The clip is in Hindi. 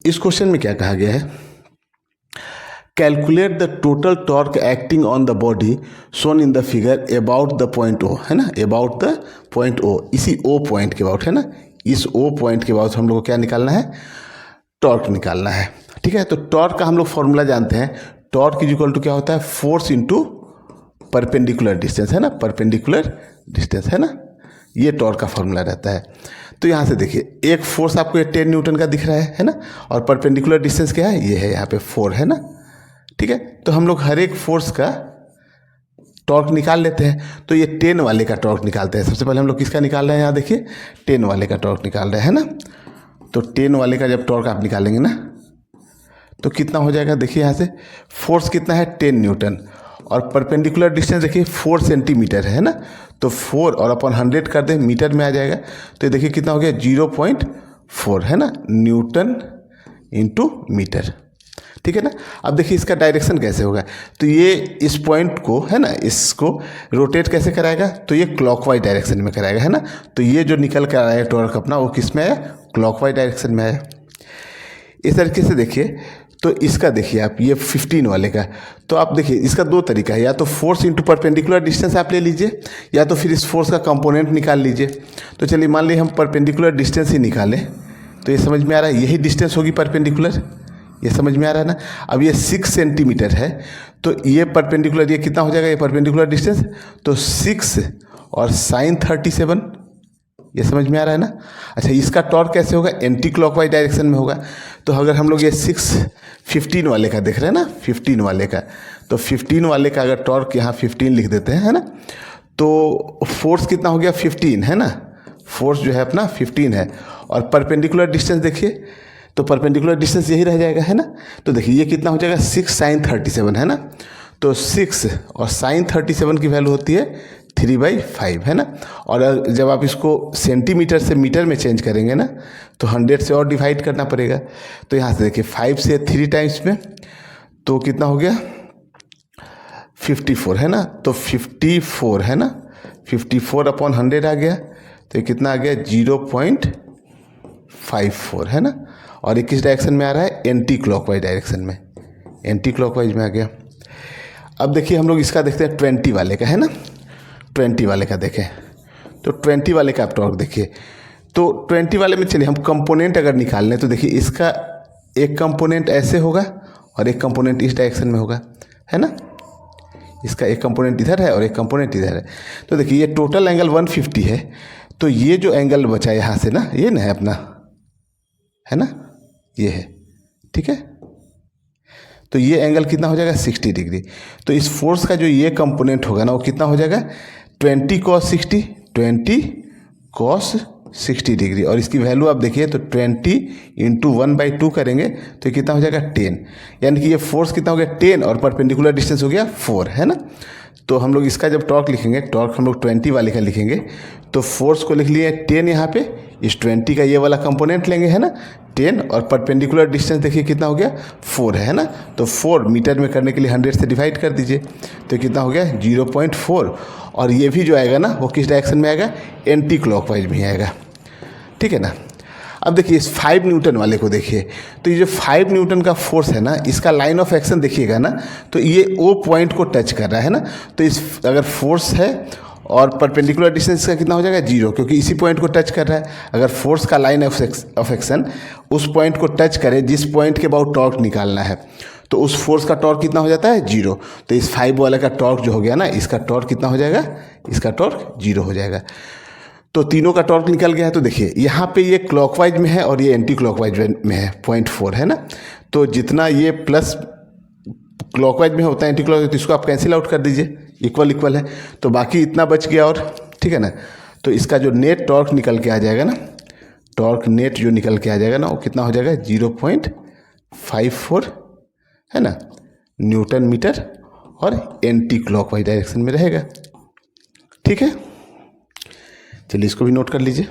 इस क्वेश्चन में क्या कहा गया है, calculate the total torque acting on the body shown in the figure about the point O, है ना, अबाउट द पॉइंट ओ, इसी ओ पॉइंट के अबाउट, है ना, इस ओ पॉइंट के अबाउट हम लोग को क्या निकालना है, टॉर्क निकालना है। ठीक है, तो टॉर्क का हम लोग फॉर्मूला जानते हैं, टॉर्क इज इक्वल टू क्या होता है, फोर्स इंटू परपेंडिकुलर डिस्टेंस, है ना, परपेंडिकुलर डिस्टेंस, है ना, ये टॉर्क का फॉर्मूला रहता है। तो यहाँ से देखिए, एक फोर्स आपको ये 10 न्यूटन का दिख रहा है ना, और परपेंडिकुलर डिस्टेंस क्या है, ये है यहाँ पे 4, है ना। ठीक है, तो हम लोग हर एक फोर्स का टॉर्क निकाल लेते हैं। तो ये 10 वाले का टॉर्क निकालते हैं। सबसे पहले हम लोग किसका निकाल रहे हैं, यहाँ देखिए 10 वाले का टॉर्क निकाल रहे हैं ना। तो 10 वाले का जब टॉर्क आप निकालेंगे ना, तो कितना हो जाएगा, देखिए यहाँ से फोर्स कितना है 10 न्यूटन, और परपेंडिकुलर डिस्टेंस देखिए 4 सेंटीमीटर है ना। तो 4 और अपन 100 कर दें, मीटर में आ जाएगा। तो ये देखिए कितना हो गया, 0.4, है ना, न्यूटन इंटू मीटर। ठीक है ना। अब देखिए इसका डायरेक्शन कैसे होगा, तो ये इस पॉइंट को, है ना, इसको रोटेट कैसे कराएगा, तो ये क्लॉकवाइज डायरेक्शन में कराएगा, है ना। तो ये जो निकल कर आया टॉर्क अपना, वो किस में आया, क्लॉकवाइज डायरेक्शन में आया। इस तरीके से देखिए, तो इसका देखिए आप, ये 15 वाले का, तो आप देखिए इसका दो तरीका है, या तो फोर्स इंटू परपेंडिकुलर डिस्टेंस आप ले लीजिए, या तो फिर इस फोर्स का कंपोनेंट निकाल लीजिए। तो चलिए मान लीजिए हम परपेंडिकुलर डिस्टेंस ही निकालें, तो ये समझ में आ रहा है, यही डिस्टेंस होगी परपेंडिकुलर, ये समझ में आ रहा है ना। अब ये 6 सेंटीमीटर है, तो ये परपेंडिकुलर, ये कितना हो जाएगा, ये परपेंडिकुलर डिस्टेंस, तो 6 और साइन 37, ये समझ में आ रहा है ना। अच्छा, इसका टॉर्क कैसे होगा, एंटी क्लॉकवाइज डायरेक्शन में होगा। तो अगर हम लोग ये 15 वाले का देख रहे हैं ना, 15 वाले का, तो 15 वाले का अगर टॉर्क यहाँ 15 लिख देते हैं, है ना, तो फोर्स कितना हो गया 15, है ना, फोर्स जो है अपना 15 है, और परपेंडिकुलर डिस्टेंस देखिए, तो परपेंडिकुलर डिस्टेंस यही रह जाएगा, है ना। तो देखिए ये कितना हो जाएगा, 6 साइन 37, है ना। तो 6 और साइन 37 की वैल्यू होती है 3/5, है ना। और जब आप इसको सेंटीमीटर से मीटर में चेंज करेंगे ना, तो 100 से और डिवाइड करना पड़ेगा। तो यहाँ से देखिए 5 से 3 टाइम्स में, तो कितना हो गया 54, है ना। तो 54, है ना, 54/100 आ गया, तो ये कितना आ गया 0.54, है ना। और ये किस डायरेक्शन में आ रहा है, एंटी क्लॉकवाइज डायरेक्शन में, एंटी क्लॉकवाइज में आ गया। अब देखिए हम लोग इसका देखते हैं 20 वाले का, है ना, 20 वाले का देखें, तो 20 वाले का आप टॉर्क देखिए। तो 20 वाले में चलिए हम कंपोनेंट अगर निकाल लें, तो देखिए इसका एक कंपोनेंट ऐसे होगा और एक कंपोनेंट इस डायरेक्शन में होगा, है ना। इसका एक कंपोनेंट इधर है और एक कंपोनेंट इधर है। तो देखिए ये टोटल एंगल 150 है, तो ये जो एंगल बचा यहाँ से ना, ये ना है अपना, है ना, ये है, ठीक है। तो ये एंगल कितना हो जाएगा 60 डिग्री। तो इस फोर्स का जो ये कंपोनेंट होगा ना, वो कितना हो जाएगा 20 cos 60, 20 cos 60 डिग्री। और इसकी वैल्यू आप देखिए, तो 20 इंटू 1/2 करेंगे, तो ये कितना हो जाएगा 10। यानी कि ये फोर्स कितना हो गया 10, और परपेंडिकुलर डिस्टेंस हो गया 4, है ना। तो हम लोग इसका जब टॉर्क लिखेंगे, टॉर्क हम लोग 20 वाले का लिखेंगे, तो फोर्स को लिख लिए 10 यहाँ पे, इस 20 का ये वाला कंपोनेंट लेंगे, है ना, 10, और परपेंडिकुलर डिस्टेंस देखिए कितना हो गया 4 है ना। तो 4 मीटर में करने के लिए 100 से डिवाइड कर दीजिए, तो कितना हो गया 0.4। और ये भी जो आएगा ना, वो किस डायरेक्शन में आएगा, एंटी क्लॉकवाइज में आएगा, ठीक है ना। अब देखिए इस 5 न्यूटन वाले को देखिए, तो ये जो 5 न्यूटन का फोर्स है ना, इसका लाइन ऑफ एक्शन देखिएगा ना, तो ये ओ पॉइंट को टच कर रहा है ना। तो इस अगर फोर्स है और परपेंडिकुलर डिस्टेंस का कितना हो जाएगा 0, क्योंकि इसी पॉइंट को टच कर रहा है। अगर फोर्स का लाइन ऑफ एक्शन उस पॉइंट को टच करे, जिस पॉइंट के अबाउट टॉर्क निकालना है, तो उस फोर्स का टॉर्क कितना हो जाता है 0। तो इस 5 वाले का टॉर्क जो हो गया ना, इसका टॉर्क कितना हो जाएगा, इसका टॉर्क 0 हो जाएगा। तो तीनों का टॉर्क निकल गया है। तो देखिए यहाँ पे ये क्लॉकवाइज में है और ये एंटी क्लॉकवाइज में है, 0.4, है ना। तो जितना ये प्लस क्लॉकवाइज में होता है एंटी क्लॉकवाइज, तो इसको आप कैंसिल आउट कर दीजिए, इक्वल इक्वल है, तो बाकी इतना बच गया, और ठीक है ना। तो इसका जो नेट टॉर्क निकल के आ जाएगा ना, टॉर्क नेट जो निकल के आ जाएगा ना, वो कितना हो जाएगा 0.54, है ना, न्यूटन मीटर, और एंटी क्लॉकवाइज डायरेक्शन में रहेगा, ठीक है। चलिए इसको भी नोट कर लीजिए।